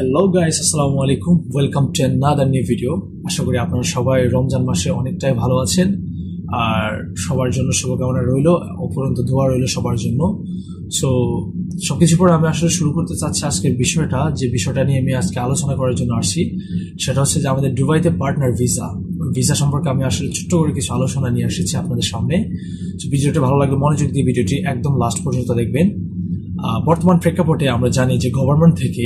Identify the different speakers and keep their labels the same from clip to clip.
Speaker 1: Hello guys, আসসালামু আলাইকুম। Welcome to another new video. আশা করি আপনারা সবাই রমজান মাসে অনেকটাই ভালো আছেন, আর সবার জন্য শুভকামনা রইল, উপরন্ত দোয়া রইল সবার জন্য। সো সবকিছু পরে আমি আসলে শুরু করতে চাচ্ছি আজকের বিষয়টা, যে বিষয়টা নিয়ে আমি আজকে আলোচনা করার জন্য আসছি, সেটা হচ্ছে যে আমাদের দুবাইতে পার্টনার ভিসা সম্পর্কে আমি আসলে ছোট্ট করে কিছু আলোচনা নিয়ে এসেছি আপনাদের সামনে। তো ভিডিওটা ভালো লাগলে মনোযোগ দিয়ে ভিডিওটি একদম লাস্ট পর্যন্ত দেখবেন। বর্তমান প্রেক্ষাপটে আমরা জানি যে গভর্নমেন্ট থেকে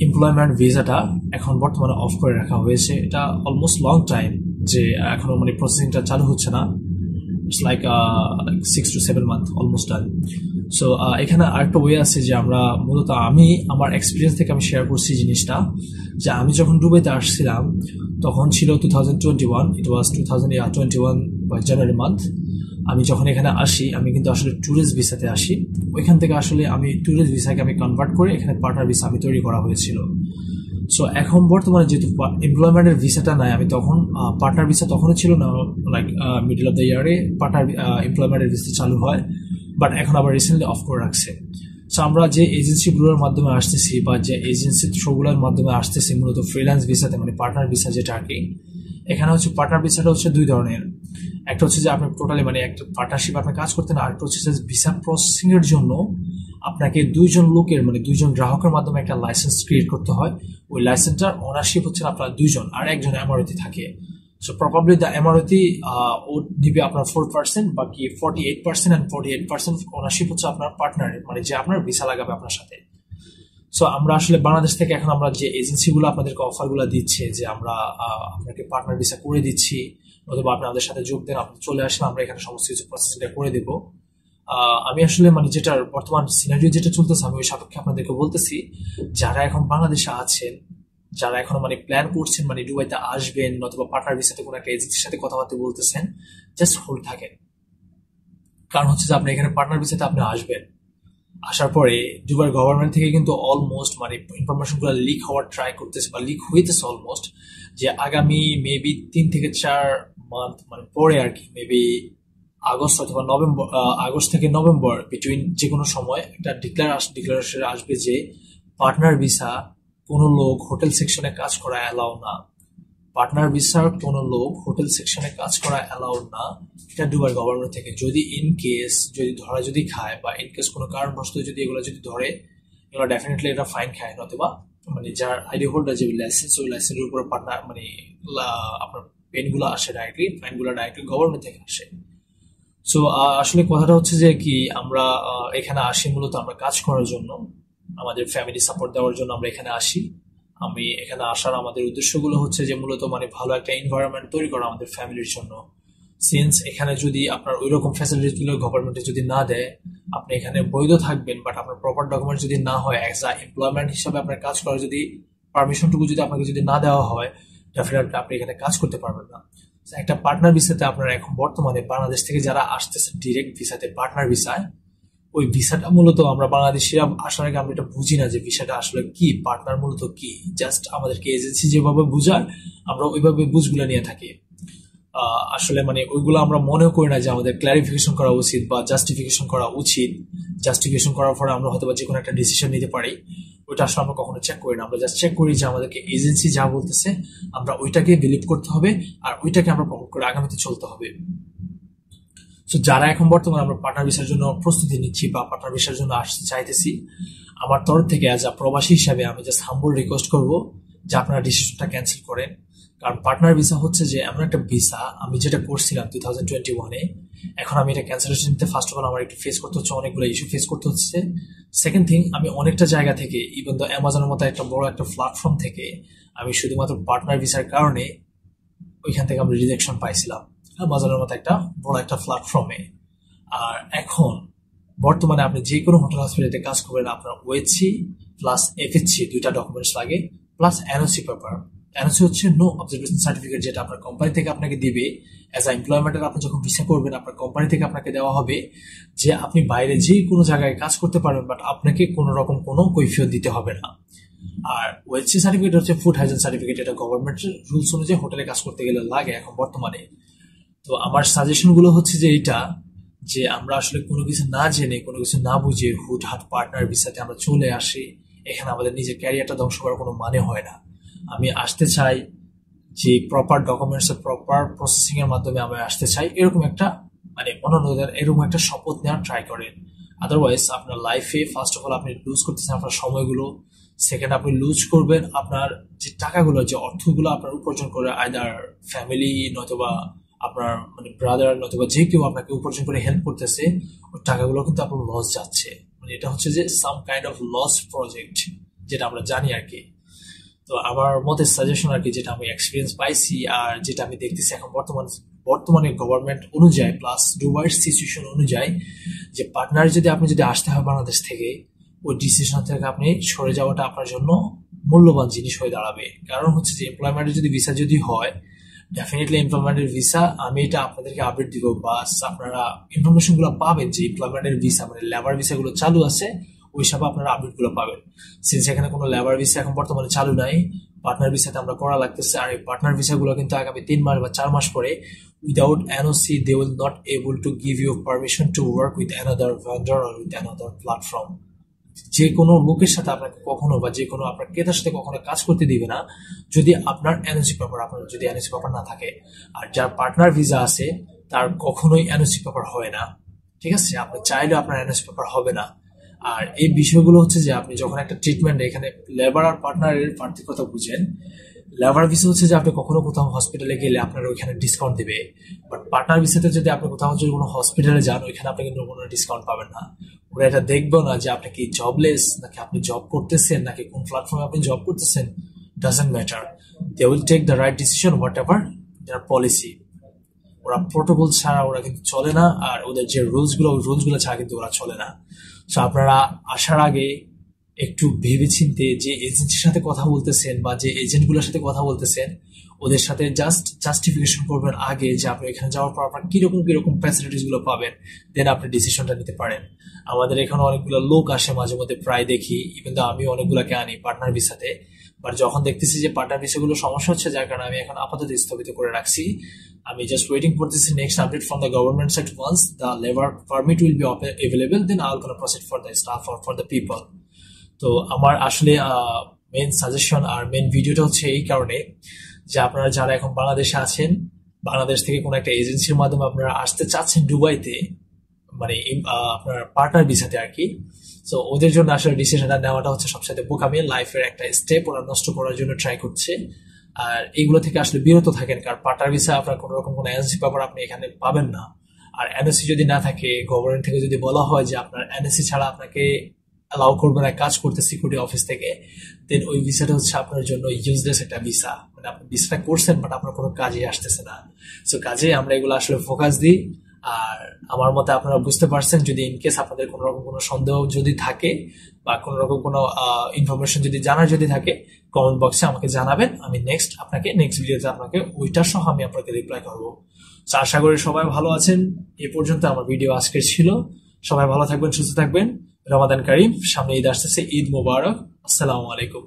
Speaker 1: এমপ্লয়মেন্ট ভিসাটা এখন বর্তমানে অফ করে রাখা হয়েছে। এটা অলমোস্ট লং টাইম যে এখনো প্রসেসিংটা চালু হচ্ছে না। It's like 6 to 7 month almost done. So এখানে আরেকটা ওয়ে আছে যে আমরা মূলত আমি আমার এক্সপিরিয়েন্স থেকে আমি শেয়ার করছি জিনিসটা, যে আমি যখন দুবাইতে আসছিলাম তখন ছিল 2021, ইট ওয়াজ 2021 বা জানুয়ারি মান্থ। আমি যখন এখানে আসি আমি কিন্তু আসলে ট্যুরিস্ট ভিসাতে আসি। ওইখান থেকে আসলে আমি ট্যুরিস্ট ভিসাকে আমি কনভার্ট করে এখানে পার্টনার ভিসা আমি তৈরি করা হয়েছিল। সো এখন বর্তমানে যেহেতু এমপ্লয়মেন্টের ভিসাটা নাই, আমি তখন পার্টনার ভিসা তখনও ছিল না, লাইক মিডল অফ দ্য ইয়ারে পার্টনার এমপ্লয়মেন্টের ভিসা চালু হয়, বাট এখন আবার রিসেন্টলি অফ করে রাখছে। সো আমরা যে এজেন্সিগুলোর মাধ্যমে আসতেছি বা যে এজেন্সি থ্রুগুলোর মাধ্যমে আসতেছি মূলত ফ্রিল্যান্স ভিসাতে, পার্টনার ভিসা যেটা আর কি, এখানে হচ্ছে পার্টনার ভিসাটা হচ্ছে দুই ধরনের। একটা হচ্ছে যে আপনি টোটালি একটা পার্টনারশিপ আপনি কাজ করতেন, আর একটা হচ্ছে যে ভিসা প্রসেসিং এর জন্য আপনাকে দুইজন লোকের দুইজন গ্রাহকের মাধ্যমে একটা লাইসেন্স ক্রিয়েট করতে হয়। ওই লাইসেন্সটার ওনারশিপ হচ্ছে আপনার দুইজন, আর একজন এমআরওতে থাকে। সো প্রবাবলি দ্য এমআরওতে ও দিবে আপনার 4%, বাকি 48% and 48% ওনারশিপ হচ্ছে আপনার পার্টনারের, যে আপনার ভিসা লাগাবে আপনার সাথে। সো আমরা আসলে বাংলাদেশ থেকে এখন আমরা যে এজেন্সিগুলো আপনাদেরকে অফারগুলো দিচ্ছে যে আমরা আপনাকে পার্টনার ভিসা করে দিচ্ছি, অথবা আপনি আমাদের সাথে যোগ দেন, আপনি চলে আসেন, আমরা এখানে সমস্ত কিছু প্রসেসিংটা করে দেব। আমি আসলে যেটার বর্তমান সিনারিও যেটা চলতেছে আমি ওই সাপেক্ষে আপনাদেরকে বলতেছি, যারা এখন বাংলাদেশে আছেন, যারা এখন প্ল্যান করছেন দুবাইতে আসবেন অথবা পার্টনার ভিসাতে কোনো একটা এজেন্সির সাথে কথাবার্তা বলতেছেন, জাস্ট হোল্ড থাকেন। কারণ হচ্ছে যে আপনি এখানে পার্টনার ভিসাতে আপনি আসবেন, আসার পরে দুবার গভর্নমেন্ট থেকে কিন্তু অলমোস্ট ইনফরমেশন গুলো লিক হওয়ার ট্রাই করতেছে বা লিক হইতেছে অলমোস্ট, যে আগামী মেবি 3 থেকে 4 মান্থ পরে আর কি, মেবি আগস্ট অথবা নভেম্বর, আগস্ট থেকে নভেম্বর বিটুইন যে কোনো সময় একটা ডিক্লারেশন আসবে যে পার্টনার ভিসা কোনো লোক হোটেল সেকশনে কাজ করা অ্যালাউ না। পার্টনার ভিসার কোনো লোক হোটেল সেকশনে কাজ করা অ্যালাউ না, এটা দুবার গভর্নমেন্ট থেকে। যদি ইন কেস যদি খায় বা ইন কেস কোনো কারণবশত যদি এগুলো ধরে, এগুলো ডেফিনেটলি এটা ফাইন খায়, অথবা যার আইডি হোল্ডার যে লাইসেন্স, ওই লাইসেন্সের উপরে পার্টনার আপনার পেনগুলো আসে ডাইরেক্টলি, ফাইনগুলো ডাইরেক্টলি গভর্নমেন্ট থেকে আসে। সো আসলে কথাটা হচ্ছে যে কি, আমরা এখানে আসি মূলত আমরা কাজ করার জন্য, আমাদের ফ্যামিলি সাপোর্ট দেওয়ার জন্য আমরা এখানে আসি। আমি এখানে আসার আমাদের উদ্দেশ্যগুলো হচ্ছে যে মূলত ভালো একটা এনভায়রনমেন্ট তৈরি করা আমাদের ফ্যামিলির জন্য। সিন্স এখানে যদি আপনার ওই রকম ফ্যাসিলিটিগুলো গভর্নমেন্টে যদি না দেয়, আপনি এখানে বৈধ থাকবেন, বাট আপনার প্রপার ডকুমেন্ট যদি না হয়, অ্যাজ আ এমপ্লয়মেন্ট হিসাবে আপনার কাজ করার যদি পারমিশনটুকু যদি আপনাকে যদি না দেওয়া হয়, ডেফিনেটলি আপনি এখানে কাজ করতে পারবেন না। একটা পার্টনার ভিসাতে আপনারা এখন বর্তমানে বাংলাদেশ থেকে যারা আসতেছে ডিরেক্ট ভিসাতে পার্টনার ভিসায়, ওই ভিসাটা মূলত আমরা বাংলাদেশিরা আসার আগে আমরা এটা বুঝি না যে ভিসাটা আসলে কি, পার্টনার মূলত কি। জাস্ট আমাদেরকে এজেন্সি যেভাবে বুঝায় আমরা ওইভাবে বুঝগুলো নিয়ে থাকি। আসলে ওইগুলো আমরা মনেও করি না যে আমাদের ক্লারিফিকেশন করা উচিত বা জাস্টিফিকেশন করা উচিত। জাস্টিফিকেশন করার পরে আমরা হয়তো যে কোনো একটা ডিসিশন নিতে পারি, ওইটা আসলে আমরা কখনো চেক করি না। আমরা জাস্ট চেক করি যে আমাদেরকে এজেন্সি যা বলতেছে আমরা ওইটাকে বিলিভ করতে হবে, আর ওইটাকে আমরা প্রমোট করে আগামীতে চলতে হবে। তো যারা এখন বর্তমানে আমরা পার্টনার ভিসার জন্য প্রস্তুতি নিচ্ছি বা পার্টনার ভিসার জন্য আসতে চাইতেছি, আমার তরফ থেকে অ্যাজ আ প্রবাসী হিসাবে আমি জাস্ট হাম্বল রিকোয়েস্ট করবো যে আপনারা ডিসিশনটা ক্যান্সেল করেন। কারণ পার্টনার ভিসা হচ্ছে যে এমন একটা ভিসা, আমি যেটা করছিলাম 2021-এ, এখন আমি এটা ক্যান্সেলেশন নিতে ফার্স্ট অফ অল আমার একটু ফেস করতে হচ্ছে, অনেকগুলো ইস্যু ফেস করতে হচ্ছে। সেকেন্ড থিং, আমি অনেকটা জায়গা থেকে, ইভেন তো অ্যামাজনের মতো একটা বড় একটা প্ল্যাটফর্ম থেকে, আমি শুধুমাত্র পার্টনার ভিসার কারণে ওইখান থেকে আমি রিজেকশন পাইছিলাম, অ্যামাজনের মতো একটা বড় একটা প্ল্যাটফর্মে। আর এখন বর্তমানে আপনি যে কোনো হোটেল হসপিটালিতে কাজ করবেন, আপনার ওএইচসি প্লাস এফএসসি দুইটা ডকুমেন্টস লাগে, প্লাস এনওসি পেপার। এনওসি হচ্ছে নো অবজারভেশন সার্টিফিকেট, যেটা আপনার কোম্পানি থেকে আপনাকে দিবে অ্যাজ আ এমপ্লয়মেন্টের। আপনি যখন ভিসা করবেন, আপনার কোম্পানি থেকে আপনাকে দেওয়া হবে যে আপনি বাইরে যে কোনো জায়গায় কাজ করতে পারবেন, বাট আপনাকে কোনো রকম কোনো কৈফিয়ত দিতে হবে না। আর ওএইচসি সার্টিফিকেট হচ্ছে ফুড হাইজিন সার্টিফিকেট, এটা গভর্নমেন্টের রুলস অনুযায়ী হোটেলে কাজ করতে গেলে লাগে এখন বর্তমানে। তো আমার সাজেশন গুলো হচ্ছে যে এইটা, যে আমরা আসলে কোনো কিছু না জেনে, কোনো কিছু না বুঝে হুটহাট পার্টনার ভিসাতে আমরা চলে আসি, এখানে আমাদের নিজের ক্যারিয়ারটা ধ্বংস করার কোনো মানে হয় না। আমি আসতে চাই যে প্রপার ডকুমেন্টস প্রপার প্রসেসিং এর মাধ্যমে আমি আসতে চাই, এরকম একটা মানে অন্যদের এরকম একটা শপথ নেওয়ার ট্রাই করেন। আদারওয়াইজ আপনার লাইফে ফার্স্ট অফ অল আপনি লুজ করতেছেন আপনার সময়গুলো, সেকেন্ড আপনি লুজ করবেন আপনার যে টাকাগুলো, যে অর্থগুলো আপনার উপার্জন করে আইদার ফ্যামিলি নয়তোবা আপনার মানে ব্রাদার নয়তোবা যে কেউ আপনাকে উপার্জন করে হেল্প করতেছে, ওই টাকাগুলো কিন্তু আপনার লস যাচ্ছে। মানে এটা হচ্ছে যে some kind of loss project, যেটা আমরা জানি আর কি। তো আমার মতে সাজেশন আর কি, যেটা আমি এক্সপিরিয়েন্স পাইছি আর যেটা আমি দেখতেছি এখন বর্তমানে গভর্নমেন্ট অনুযায়ী প্লাস দুবাইয়ের সিচুয়েশন অনুযায়ী, যে পার্টনার যদি আপনি যদি আসতে হয় বাংলাদেশ থেকে, ওই ডিসিশন থেকে আপনি সরে যাওয়াটা আপনার জন্য মূল্যবান জিনিস হয়ে দাঁড়াবে। কারণ হচ্ছে যে এমপ্লয়মেন্টের যদি ভিসা যদি হয়, ডেফিনেটলি এমপ্লয়মেন্টের ভিসা আমি এটা আপনাদেরকে আপডেট দিব, বাস আপনারা ইনফরমেশন গুলো পাবেন যে এমপ্লয়মেন্টের ভিসা মানে লেবার ভিসা গুলো চালু আছে, ওই সব আপনারা আপডেট গুলো পাবেন। সিন্স এখানে কোনো লেবার ভিসা এখন বর্তমানে চালু নাই, পার্টনার ভিসাতে আমরা করা লাগতেছে। আর এই পার্টনার ভিসা গুলো কিন্তু আগামী 3 মাস বা 4 মাস পরে without NOC they will not able to give you permission to work with another vendor or with another platform. যে কোনো লোকের সাথে আপনাকে কখনো বা যে কোনো আপনার ক্রেতার সাথে কখনো কাজ করতে দিবে না যদি আপনার এনওসি পেপার, আপনার যদি এনওসি পেপার না থাকে। আর যার পার্টনার ভিসা আছে তার কখনোই এনওসি পেপার হয় না, ঠিক আছে? আপনি চাইলেও আপনার এনওসি পেপার হবে না। আর এই বিষয়গুলো হচ্ছে যে আপনি যখন একটা ট্রিটমেন্ট, এখানে লেবার আর পার্টনারের পার্থক্যতা বুঝেন। লেবার ভিসা হচ্ছে যে আপনি কখনো কোথাও হসপিটালে গেলে আপনার ওইখানে ডিসকাউন্ট দিবে, বাট পার্টনার ভিসাতে যদি আপনি কোথাও যদি কোনো হসপিটালে যান ওইখানে আপনি কিন্তু কোনো ডিসকাউন্ট পাবেন না। ওরা এটা দেখবো না যে আপনি কি জবলেস নাকি আপনি জব করতেছেন নাকি কোন প্ল্যাটফর্মে আপনি জব করতেছেন, doesn't matter. They will take the right decision whatever their policy. ওরা প্রোটোকল ছাড়া ওরা কিন্তু চলে না, আর ওদের যে রুলসগুলো ওই রুলসগুলো ছাড়া কিন্তু ওরা চলে না। সো আপনারা আসার আগে একটু ভেবে চিনতে যে এজেন্সির সাথে কথা বলতেছেন বা যে এজেন্টগুলোর সাথে কথা বলতেছেন ওদের সাথে জাস্ট জাস্টিফিকেশন করবেন আগে, যে আপনি এখানে যাওয়ার পর আপনার কিরকম ফ্যাসিলিটিস গুলো পাবেন, দেন আপনি ডিসিশনটা নিতে পারেন। আমাদের এখানে অনেকগুলো লোক আসে মাঝে মধ্যে, প্রায় দেখি, ইভেন দা আমি অনেকগুলোকে আনি পার্টনার ভিসাতে, বাট যখন দেখতেছি যে পার্টনার ভিসাগুলো সমস্যা হচ্ছে, যার কারণে আমি এখন আপাতত স্থগিত করে রাখছি। আমি জাস্ট ওয়েটিং করতেছি next update from the government side. Once the labour permit will be available then I will gonna proceed for the staff or for the people. তো আমার আসলে মেন সাজেশন আর মেন ভিডিওটা হচ্ছে এই কারণে যে আপনারা যারা এখন বাংলাদেশে আছেন, বাংলাদেশ থেকে কোনো একটা এজেন্সির মাধ্যমে আপনারা আসতে চাচ্ছেন দুবাইতে, মানে আপনার পার্টনার ভিসাতে আর কি, তো ওদের জন্য আসলে ডিসিশনটা নেওয়াটা হচ্ছে সবচেয়ে বোকামি, লাইফের একটা স্টেপ ওরা নষ্ট করার জন্য ট্রাই করছে। আর এইগুলো থেকে আসলে বিরত থাকেন, কারণ পার্টনার ভিসা আপনার কোনো রকম কোনো এনওসি পেপার আপনি এখানে পাবেন না। আর এনওসি যদি না থাকে, গভর্নমেন্ট থেকে যদি বলা হয় যে আপনার এনওসি ছাড়া আপনাকে অ্যালাউ করবে না কাজ করতে সিকিউরিটি অফিস থেকে, দেন ওই ভিসাটা হচ্ছে আপনার জন্য ইউজলেস একটা ভিসা। মানে আপনি ভিসাটা করছেন বাট আপনার কোনো কাজে আসতেছে না। সো কাজে আমরা এগুলো আসলে ফোকাস দিই। আর আমার মতে আপনারা বুঝতে পারছেন, যদি ইনকেস আপনাদের কোনো রকম কোনো সন্দেহ যদি থাকে বা কোনো রকম কোনো ইনফরমেশন যদি জানার যদি থাকে, কমেন্ট বক্সে আমাকে জানাবেন। আমি নেক্সট ভিডিওতে আপনাকে ওইটা সহ আমি আপনাকে রিপ্লাই করবো। তো আশা করি সবাই ভালো আছেন। এ পর্যন্ত আমার ভিডিও আজকের ছিল। সবাই ভালো থাকবেন, সুস্থ থাকবেন। রমাদান কারিম, সামনে ঈদ আসতেছে, ঈদ মোবারক। আসসালামু আলাইকুম।